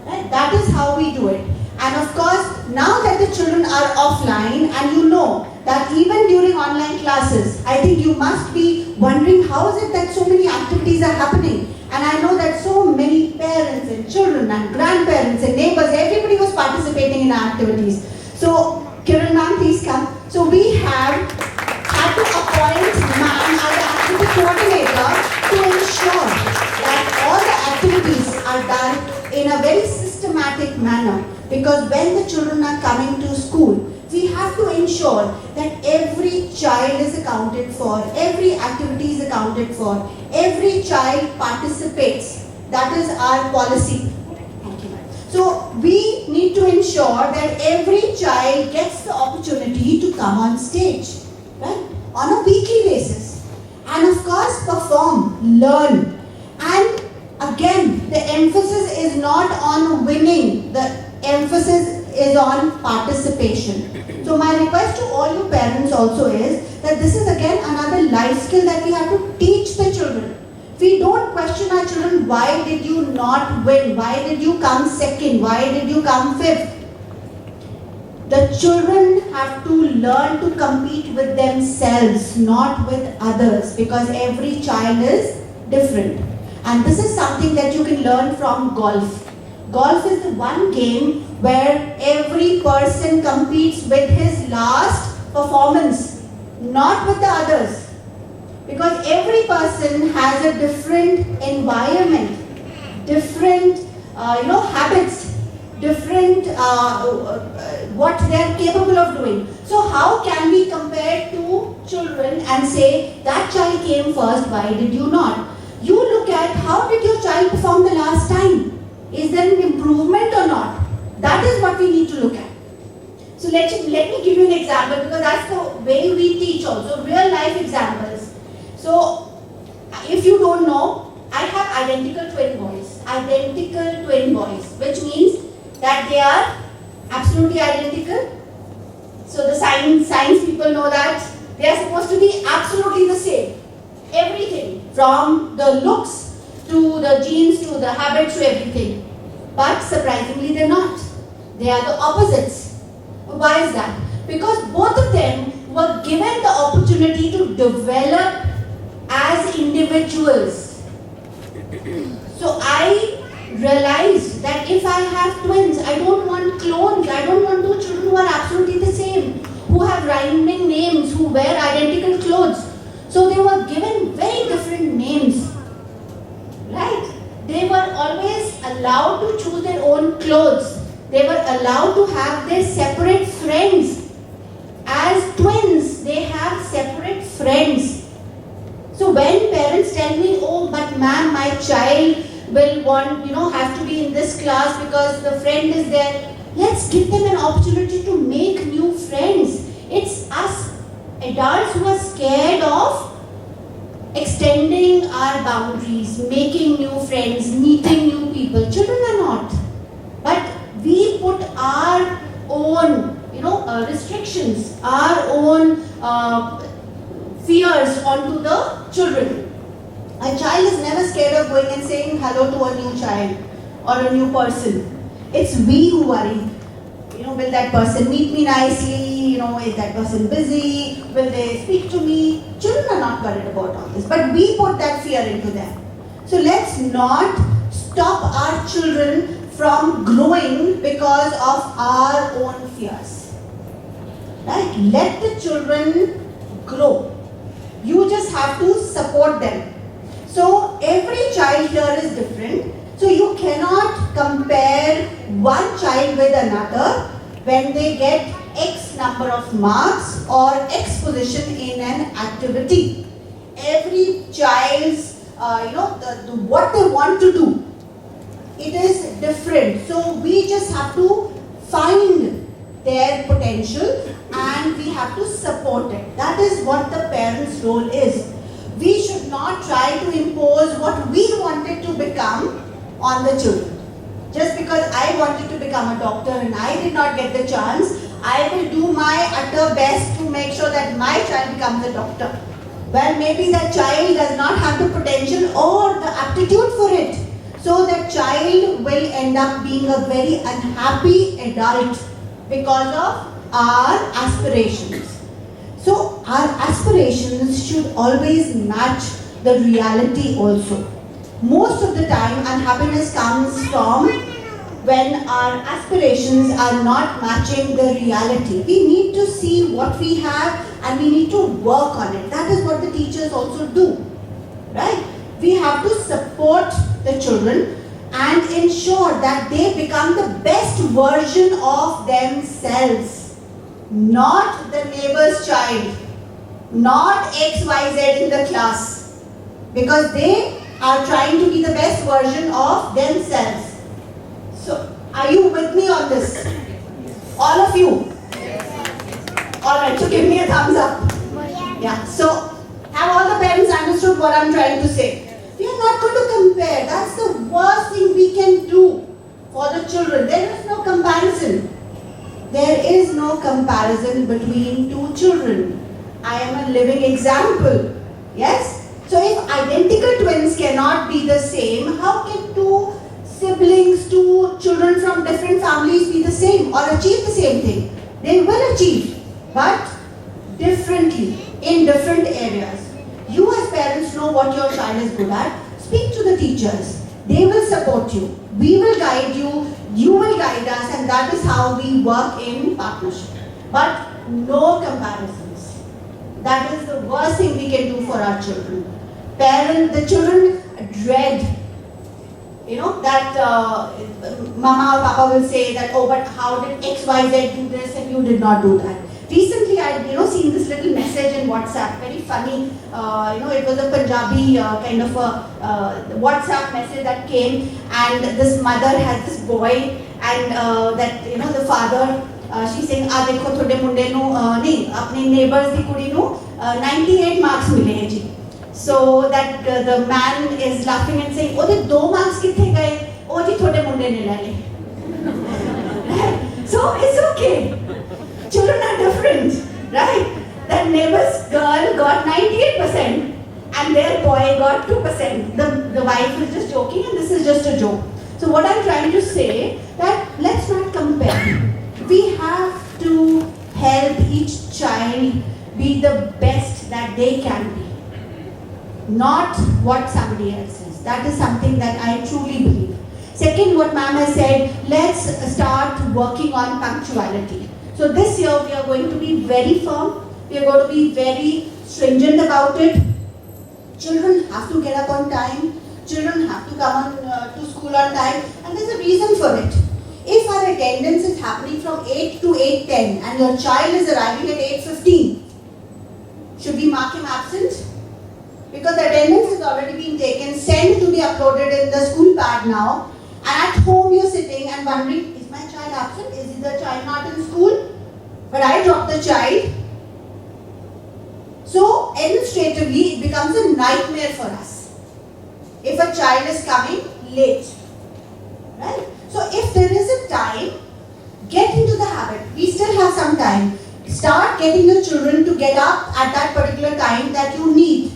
Right? That is how we do it. And of course, now that the children are offline, and you know that even during online classes, I think you must be wondering how is it that so many activities are happening. And I know that so many parents and children and grandparents and neighbors, everybody was participating in our activities. So, Kiran ma'am, please come. So we have had to appoint ma'am as the activity coordinator to ensure that all the activities are done in a very systematic manner. Because when the children are coming to school, we have to ensure that every child is accounted for, every activity is accounted for, every child participates. That is our policy. Thank you. So we need to ensure that every child gets the opportunity to come on stage, right? On a weekly basis. And of course, perform, learn. And again, the emphasis is not on winning. The emphasis is on participation. So my request to all you parents also is that this is again another life skill that we have to teach the children. We don't question our children, why did you not win? Why did you come second? Why did you come fifth? The children have to learn to compete with themselves, not with others, because every child is different. And this is something that you can learn from golf. Golf is the one game where every person competes with his last performance, not with the others. Because every person has a different environment, different habits, different what they are capable of doing. So how can we compare two children and say that child came first, why did you not? You look at how did your child perform the last time? Is there an improvement or not? That is what we need to look at. So let me give you an example, because that's the way we teach also, real life examples. So if you don't know, I have identical twin boys, which means that they are absolutely identical. So the science people know that they are supposed to be absolutely the same. Everything, from the looks to the genes to the habits to everything. But surprisingly they're not. They are the opposites. Why is that? Because both of them were given the opportunity to develop as individuals. So I realized that if I have twins, I don't want clones. I don't want two children who are absolutely the same, who have rhyming names, who wear identical clothes. So they were given very different names, right? They were always allowed to choose their own clothes. They were allowed to have their separate friends. As twins, they have separate friends. So when parents tell me, oh, but ma'am, my child will have to be in this class because the friend is there. Let's give them an opportunity to make new friends. It's us adults who are scared of extending our boundaries, making new friends, meeting new people. Children are not. But we put our own, restrictions, our own fears onto the children. A child is never scared of going and saying hello to a new child or a new person. It's we who worry. Will that person meet me nicely? Is that person busy? Will they speak to me? Children are not worried about all this, but we put that fear into them. So let's not stop our children from growing because of our own fears. Right? Let the children grow. You just have to support them. So every child here is different. So you cannot compare one child with another when they get X number of marks or X position in an activity. Every child's, what they want to do, it is different. So we just have to find their potential and we have to support it. That is what the parent's role is. We should not try to impose what we wanted to become on the children. Just because I wanted to become a doctor and I did not get the chance, I will do my utter best to make sure that my child becomes a doctor. Well, maybe that child does not have the potential or the aptitude for it. So that child will end up being a very unhappy adult because of our aspirations. So our aspirations should always match the reality also. Most of the time unhappiness comes from when our aspirations are not matching the reality. We need to see what we have and we need to work on it. That is what the teachers also do, right? We have to support the children and ensure that they become the best version of themselves. Not the neighbor's child, not XYZ in the class, because they are trying to be the best version of themselves. So, are you with me on this? All of you? Alright, so give me a thumbs up. Yeah, so have all the parents understood what I'm trying to say? We are not going to compare. That's the worst thing we can do for the children. There is no comparison. There is no comparison between two children. I am a living example. Yes? So if identical twins cannot be the same, how can two siblings, two children from different families be the same or achieve the same thing? They will achieve, but differently, in different areas. You as parents know what your child is good at. Speak to the teachers. They will support you. We will guide you. You will guide us, and that is how we work in partnership. But no comparisons. That is the worst thing we can do for our children. The children dread, that mama or papa will say that, oh, but how did XYZ do this and you did not do that. Recently, I had seen this little message in WhatsApp, very funny. It was a Punjabi kind of a WhatsApp message that came, and this mother has this boy, and the father, she's saying, "Ah, dekho thode munde nu nahi, apne neighbors di kudi nu 98 marks mile hain ji." So that the man is laughing and saying, "Oh, the 2 marks kithe gaye? Oh ji thode munde ne le le." So it's okay. Children are different, right? That neighbor's girl got 98% and their boy got 2%. The wife is just joking and this is just a joke. So what I'm trying to say that let's not compare. We have to help each child be the best that they can be. Not what somebody else is. That is something that I truly believe. Second, what ma'am has said, let's start working on punctuality. So this year we are going to be very firm, we are going to be very stringent about it. Children have to get up on time, children have to come to school on time, and there's a reason for it. If our attendance is happening from 8 to 8:10 and your child is arriving at 8:15, should we mark him absent? Because the attendance has already been taken, sent to be uploaded in the school pad now, and at home you're sitting and wondering, is my child absent? Is the child not in school? But I dropped the child. So administratively it becomes a nightmare for us if a child is coming late, right? So if there is a time, get into the habit. We still have some time. Start getting your children to get up at that particular time that you need,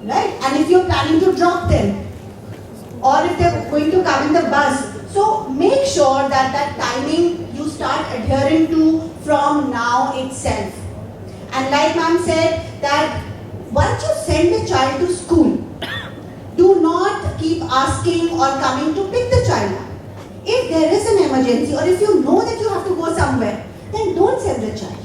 right? And if you're planning to drop them, or if they're going to come in the bus, so make sure that that timing you start adhering to from now itself. And like ma'am said, that once you send the child to school, do not keep asking or coming to pick the child up. If there is an emergency or if you know that you have to go somewhere, then don't send the child.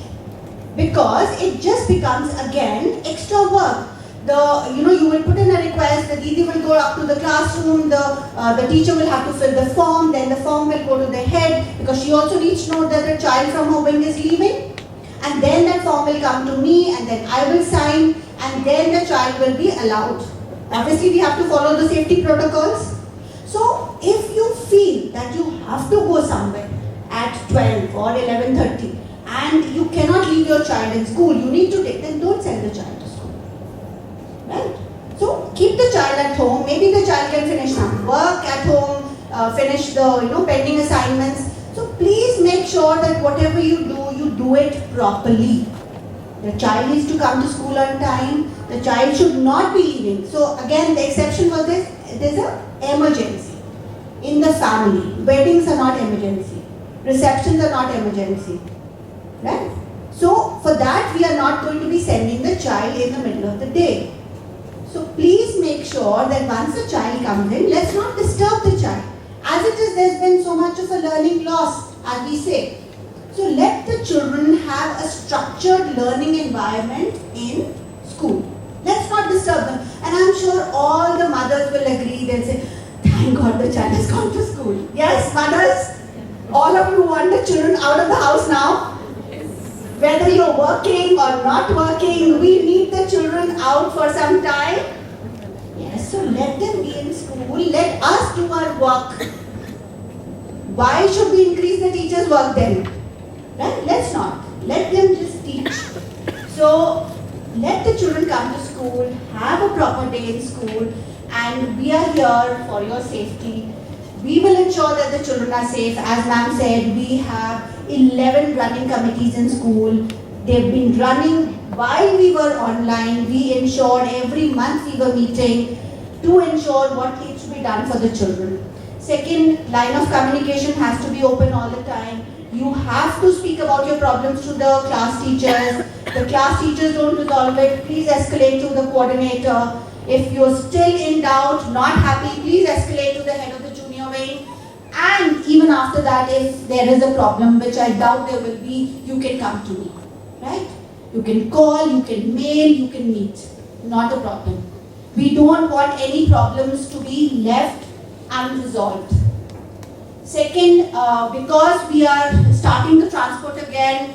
Because it just becomes again extra work. You will put in a request, the Didi will go up to the classroom, the teacher will have to fill the form, then the form will go to the head because she also needs to know that the child from her wing is leaving. And then that form will come to me and then I will sign and then the child will be allowed. Obviously we have to follow the safety protocols. So if you feel that you have to go somewhere at 12 or 11:30 and you cannot leave your child in school, you need to take, then don't send the child to school. Right? So keep the child at home. Maybe the child can finish some work at home, finish the pending assignments. So please make sure that whatever you do it properly. The child needs to come to school on time. The child should not be leaving. So again, the exception was this: there's an emergency in the family. Weddings are not emergency. Receptions are not emergency. Right? So for that, we are not going to be sending the child in the middle of the day. So please make sure that once the child comes in, let's not disturb the child. As it is, there's been so much of a learning loss, as we say. So let the children have a structured learning environment in school. Let's not disturb them. And I'm sure all the mothers will agree. They'll say, thank God the child has gone to school. Yes, mothers? All of you want the children out of the house now? Whether you're working or not working, we need the children out for some time. Yes, so let them be in school. Let us do our work. Why should we increase the teachers' work then? Right? Let's not. Let them just teach. So let the children come to school, have a proper day in school, and we are here for your safety. We will ensure that the children are safe. As ma'am said, we have 11 running committees in school. They've been running while we were online, we ensured every month we were meeting to ensure what needs to be done for the children. Second, line of communication has to be open all the time. You have to speak about your problems to the class teachers. The class teachers don't resolve it, please escalate to the coordinator. If you're still in doubt, not happy, please escalate to the head of the junior wing. And even after that, if there is a problem, which I doubt there will be, you can come to me, right? You can call, you can mail, you can meet. Not a problem. We don't want any problems to be left unresolved. Second, because we are starting the transport again,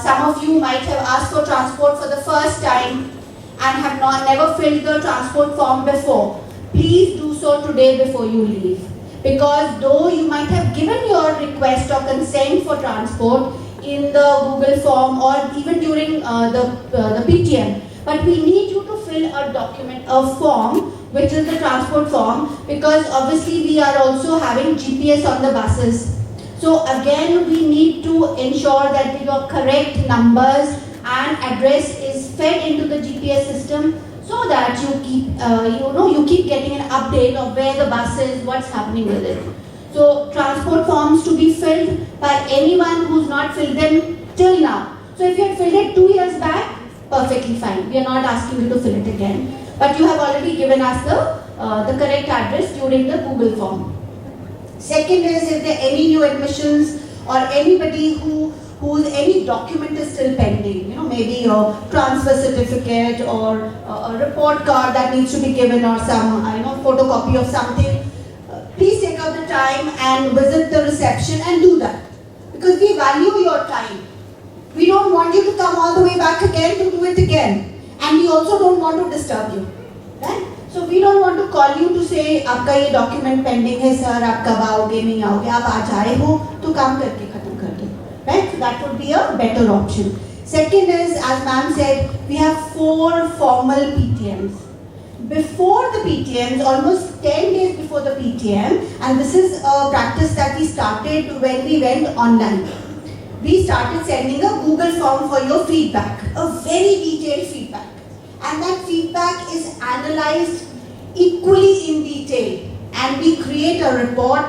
some of you might have asked for transport for the first time and have never filled the transport form before. Please do so today before you leave. Because though you might have given your request or consent for transport in the Google form or even during the PTM, but we need you to fill a document, a form, which is the transport form, because obviously we are also having GPS on the buses. So again, we need to ensure that your correct numbers and address is fed into the GPS system, so that you keep, you keep getting an update of where the bus is, what's happening with it. So transport forms to be filled by anyone who's not filled them till now. So if you had filled it 2 years back, perfectly fine. We are not asking you to fill it again. But you have already given us the correct address during the Google form. Second is, if there are any new admissions or anybody whose any document is still pending, maybe a transfer certificate or a report card that needs to be given or some photocopy of something, please take out the time and visit the reception and do that. Because we value your time. We don't want you to come all the way back again to do it again. And we also don't want to disturb you. Right? So we don't want to call you to say, आपका ये document pending है sir, आप कब आओगे नहीं आओगे, आप आज आए हो तो काम करके खत्म कर दो. Right? So that would be a better option. Second is, as ma'am said, we have 4 formal PTMs. Before the PTMs, almost 10 days before the PTM, and this is a practice that we started when we went online. We started sending a Google form for your feedback, a very detailed feedback. And that feedback is analyzed equally in detail. And we create a report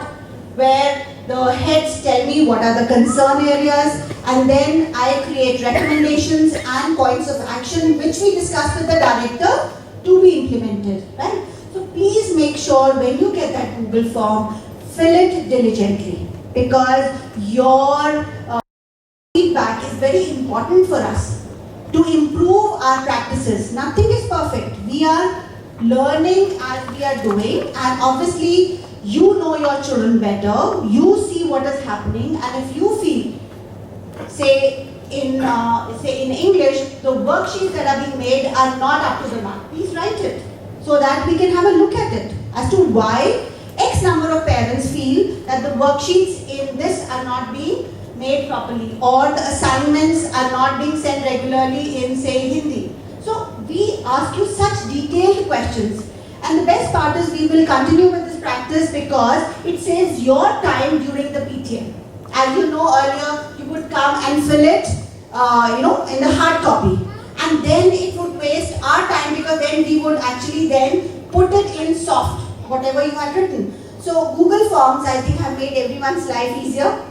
where the heads tell me what are the concern areas, and then I create recommendations and points of action which we discuss with the director to be implemented. Right? So please make sure when you get that Google form, fill it diligently, because your feedback is very important for us to improve our practices. Nothing is perfect. We are learning as we are doing, and obviously you know your children better, you see what is happening, and if you feel, say in English, the worksheets that are being made are not up to the mark, please write it so that we can have a look at it as to why X number of parents feel that the worksheets in this are not being made properly, or the assignments are not being sent regularly in, say, Hindi. So we ask you such detailed questions, and the best part is we will continue with this practice because it saves your time during the PTM. As you know, earlier you would come and fill it, in the hard copy, and then it would waste our time, because then we would actually then put it in soft, whatever you had written. So Google Forms, I think, have made everyone's life easier,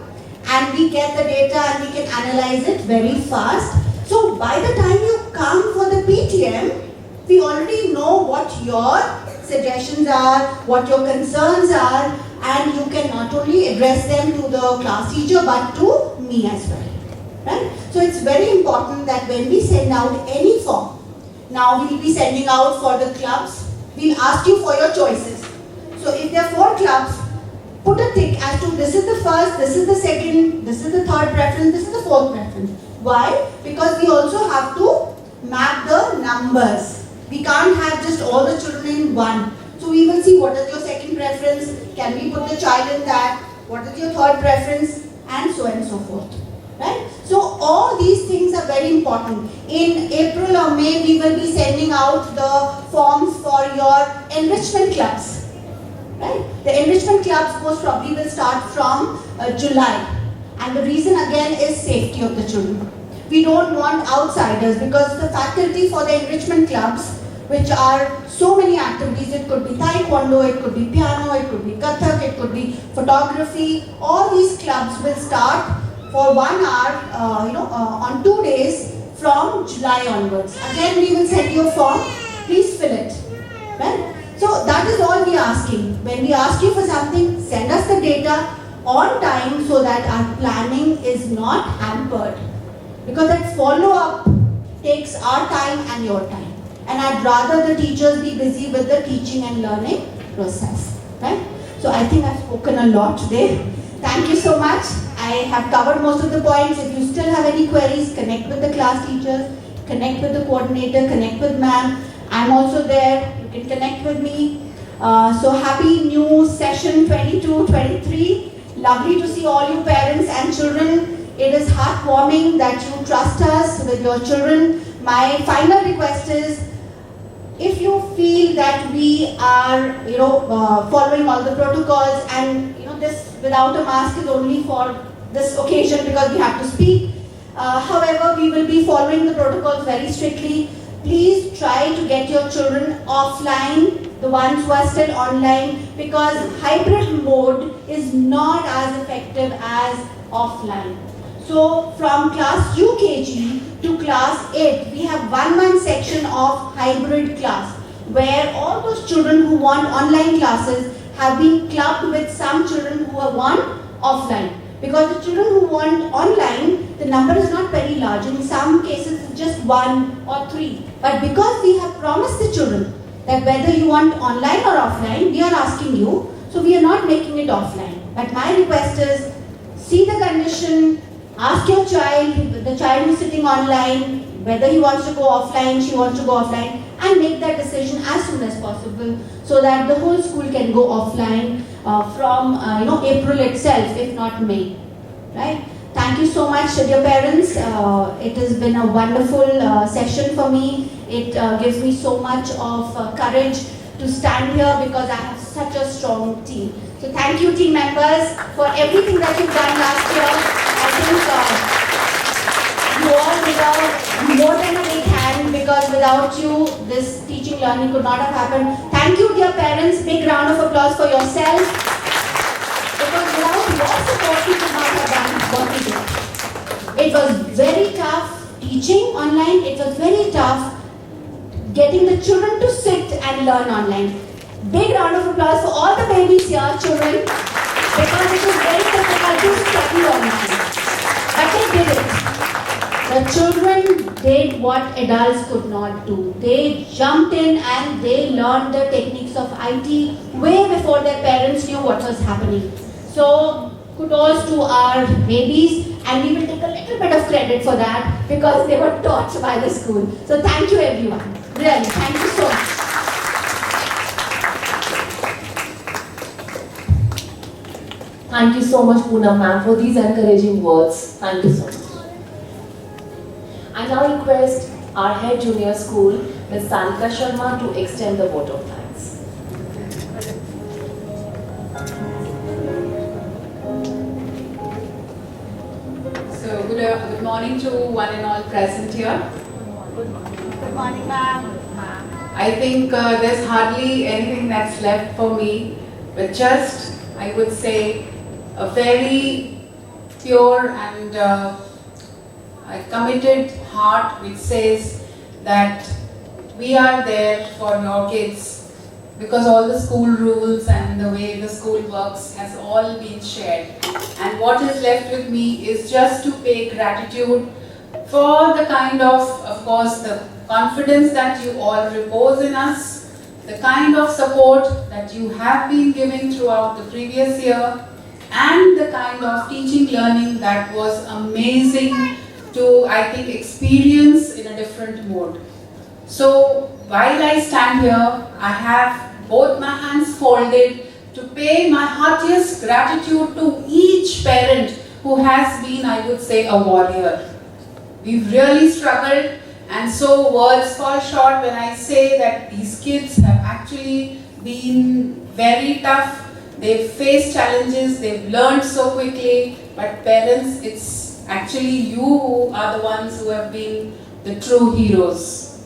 and we get the data and we can analyze it very fast. So by the time you come for the PTM, we already know what your suggestions are, what your concerns are, and you can not only address them to the class teacher but to me as well. Right? So it's very important that when we send out any form, now we will be sending out for the clubs, we'll ask you for your choices. So if there are 4 clubs, put a tick as to this is the first, this is the second, this is the third preference, this is the fourth preference. Why? Because we also have to map the numbers. We can't have just all the children in one. So we will see what is your second preference, can we put the child in that, what is your third preference, and so on and so forth. Right? So all these things are very important. In April or May, we will be sending out the forms for your enrichment clubs. Right? The enrichment clubs most probably will start from July. And the reason again is safety of the children. We don't want outsiders, because the faculty for the enrichment clubs, which are so many activities, it could be taekwondo, it could be piano, it could be kathak, it could be photography. All these clubs will start for 1 hour, on 2 days from July onwards. Again, we will send you a form. Please fill it. Right? So that is all we are asking. When we ask you for something, send us the data on time so that our planning is not hampered. Because that follow-up takes our time and your time. And I'd rather the teachers be busy with the teaching and learning process. Right? So I think I've spoken a lot today. Thank you so much. I have covered most of the points. If you still have any queries, connect with the class teachers, connect with the coordinator, connect with ma'am. I'm also there. You can connect with me. So happy new session 22-23. Lovely to see all you parents and children. It is heartwarming that you trust us with your children. My final request is, if you feel that we are, following all the protocols, and this without a mask is only for this occasion because we have to speak. However, we will be following the protocols very strictly. Please try to get your children offline, the ones who are still online, because hybrid mode is not as effective as offline. So from class UKG to class 8, we have 1 month section of hybrid class, where all those children who want online classes have been clubbed with some children who want offline. Because the children who want online, the number is not very large. In some cases, it's just 1 or 3. But because we have promised the children that whether you want online or offline, we are asking you, so we are not making it offline. But my request is, see the condition, ask your child, the child who is sitting online, whether he wants to go offline, she wants to go offline, and make that decision as soon as possible, so that the whole school can go offline from April itself, if not May. Right? Thank you so much, dear parents. It has been a wonderful session for me. It gives me so much of courage to stand here because I have such a strong team. So thank you, team members, for everything that you've done last year. I think you all deserve more than a big hand, because without you, this teaching learning could not have happened. Thank you, dear parents. Big round of applause for yourselves. Because without your support, we could not have done what we did. It was very tough teaching online. It was very tough getting the children to sit and learn online. Big round of applause for all the babies here, children, because it was very difficult to study online. But they did it. The children did what adults could not do. They jumped in and they learned the techniques of IT way before their parents knew what was happening. So, kudos to our babies, and we will take a little bit of credit for that because they were taught by the school. So thank you everyone. Really, thank you so much. Thank you so much, Poonam ma'am, for these encouraging words. Thank you so much. I now request our head junior school, Ms. Sanika Sharma, to extend the vote of thanks. So good morning to one and all present here. Good morning, ma'am. I think there's hardly anything that's left for me, but just, I would say, a very pure and a committed heart which says that we are there for your kids, because all the school rules and the way the school works has all been shared. And what is left with me is just to pay gratitude for the kind of course, the confidence that you all repose in us, the kind of support that you have been giving throughout the previous year, and the kind of teaching learning that was amazing to, I think, experience in a different mode. So while I stand here, I have both my hands folded to pay my heartiest gratitude to each parent who has been, I would say, a warrior. We've really struggled, and so words fall short when I say that these kids have actually been very tough. They've faced challenges, they've learned so quickly, but parents, it's Actually, you are the ones who have been the true heroes.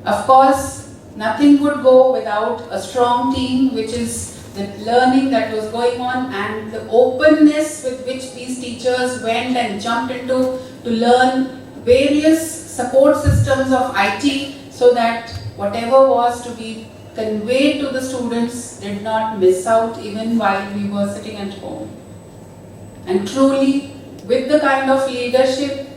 Of course, nothing would go without a strong team, which is the learning that was going on and the openness with which these teachers went and jumped into to learn various support systems of IT so that whatever was to be conveyed to the students did not miss out even while we were sitting at home. And truly, with the kind of leadership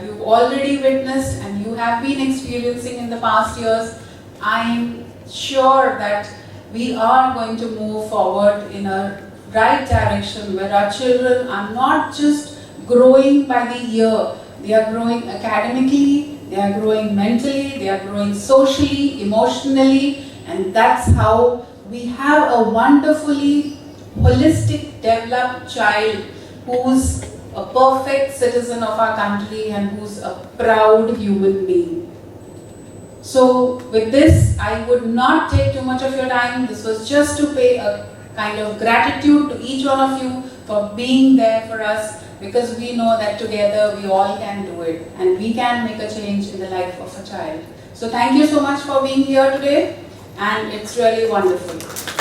you've already witnessed and you have been experiencing in the past years, I am sure that we are going to move forward in a right direction where our children are not just growing by the year, they are growing academically, they are growing mentally, they are growing socially, emotionally, and that's how we have a wonderfully holistic, developed child who's a perfect citizen of our country and who's a proud human being. So with this, I would not take too much of your time. This was just to pay a kind of gratitude to each one of you for being there for us, because we know that together we all can do it and we can make a change in the life of a child. So thank you so much for being here today, and it's really wonderful.